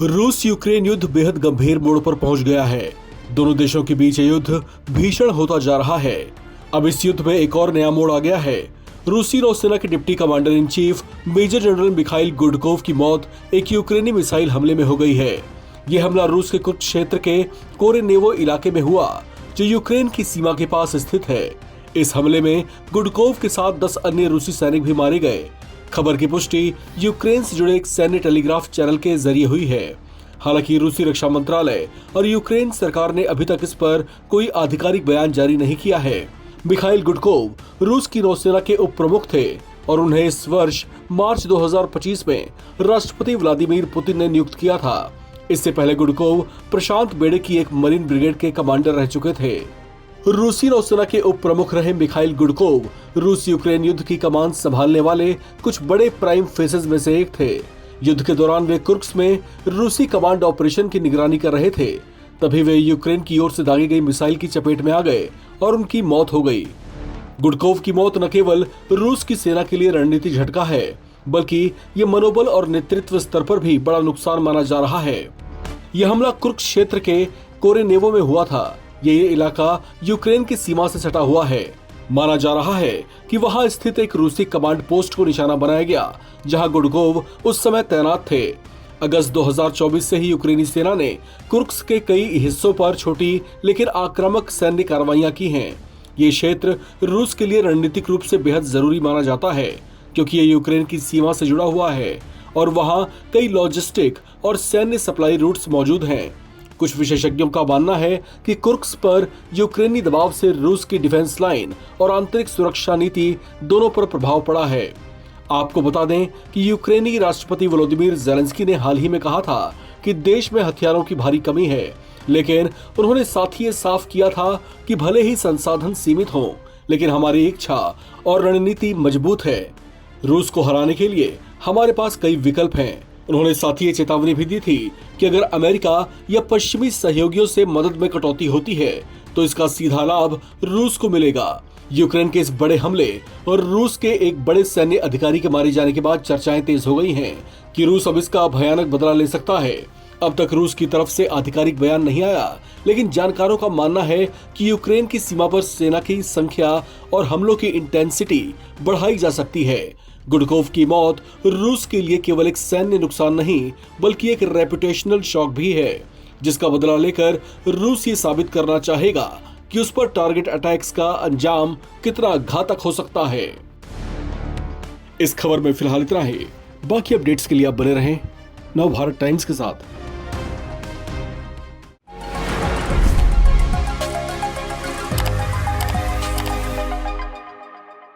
रूस यूक्रेन युद्ध बेहद गंभीर मोड़ पर पहुंच गया है। दोनों देशों के बीच ये युद्ध भीषण होता जा रहा है। अब इस युद्ध में एक और नया मोड़ आ गया है। रूसी नौसेना के deputy commander in chief major general Mikhail Gudkov की मौत एक यूक्रेनी मिसाइल हमले में हो गई है। यह हमला रूस के कुछ क्षेत्र के कोरेनेवो इलाके में हुआ, जो यूक्रेन की सीमा के पास स्थित है। इस हमले में गुडकोव के साथ 10 अन्य रूसी सैनिक भी मारे गए। खबर की पुष्टि यूक्रेन से जुड़े एक सैन्य टेलीग्राफ चैनल के जरिए हुई है। हालांकि रूसी रक्षा मंत्रालय और यूक्रेन सरकार ने अभी तक इस पर कोई आधिकारिक बयान जारी नहीं किया है। मिखाइल गुडकोव रूस की नौसेना के उप प्रमुख थे और उन्हें इस वर्ष मार्च 2025 में राष्ट्रपति व्लादिमीर पुतिन ने नियुक्त किया था। इससे पहले गुडकोव प्रशांत बेड़े की एक मरीन ब्रिगेड के कमांडर रह चुके थे। रूसी नौसेना के उप प्रमुख रहे मिखाइल गुडकोव रूस यूक्रेन युद्ध की कमान संभालने वाले कुछ बड़े प्राइम फेसेस में से एक थे। युद्ध के दौरान वे कुर्स्क में रूसी कमांड ऑपरेशन की निगरानी कर रहे थे। तभी वे यूक्रेन की ओर से दागी गई मिसाइल की चपेट में आ गए और उनकी मौत हो गई। गुडकोव की मौत न केवल रूस की सेना के लिए रणनीतिक झटका है, बल्कि ये मनोबल और नेतृत्व स्तर पर भी बड़ा नुकसान माना जा रहा है। यह हमला कुर्स्क क्षेत्र के कोरेनेवो में हुआ था। ये इलाका यूक्रेन की सीमा से सटा हुआ है। माना जा रहा है कि वहां स्थित एक रूसी कमांड पोस्ट को निशाना बनाया गया, जहां गुडकोव उस समय तैनात थे। अगस्त 2024 से ही यूक्रेनी सेना ने कुर्स्क के कई हिस्सों पर छोटी लेकिन आक्रामक सैन्य कार्रवाइयां की हैं। ये क्षेत्र रूस के लिए रणनीतिक रूप से बेहद जरूरी माना जाता है, क्योंकि ये यूक्रेन की सीमा से जुड़ा हुआ है और वहां कई लॉजिस्टिक और सैन्य सप्लाई रूट्स मौजूद हैं। कुछ विशेषज्ञों का मानना है कि कुर्स्क पर यूक्रेनी दबाव से रूस की डिफेंस लाइन और आंतरिक सुरक्षा नीति दोनों पर प्रभाव पड़ा है। आपको बता दें कि यूक्रेनी राष्ट्रपति वोलोदिमीर ज़ेलेंस्की ने हाल ही में कहा था कि देश में हथियारों की भारी कमी है, लेकिन उन्होंने साथ ही ये साफ किया था कि भले ही संसाधन सीमित हों, लेकिन हमारी इच्छा और रणनीति मजबूत है। रूस को हराने के लिए हमारे पास कई विकल्प हैं। उन्होंने साथ ही ये चेतावनी भी दी थी कि अगर अमेरिका या पश्चिमी सहयोगियों से मदद में कटौती होती है तो इसका सीधा लाभ रूस को मिलेगा। यूक्रेन के इस बड़े हमले और रूस के एक बड़े सैन्य अधिकारी के मारे जाने के बाद चर्चाएं तेज हो गई हैं कि रूस अब इसका भयानक बदला ले सकता है। अब तक रूस की तरफ से आधिकारिक बयान नहीं आया, लेकिन जानकारों का मानना है कि यूक्रेन की सीमा पर सेना की संख्या और हमलों की इंटेंसिटी बढ़ाई जा सकती है। गुडकोव की मौत रूस के लिए केवल एक सैन्य नुकसान नहीं, बल्कि एक रेपुटेशनल शॉक भी है, जिसका बदला लेकर रूस ये साबित करना चाहेगा कि उस पर टारगेट अटैक्स का अंजाम कितना घातक हो सकता है। इस खबर में फिलहाल इतना ही। बाकी अपडेट्स के लिए आप बने रहें नवभारत टाइम्स के साथ।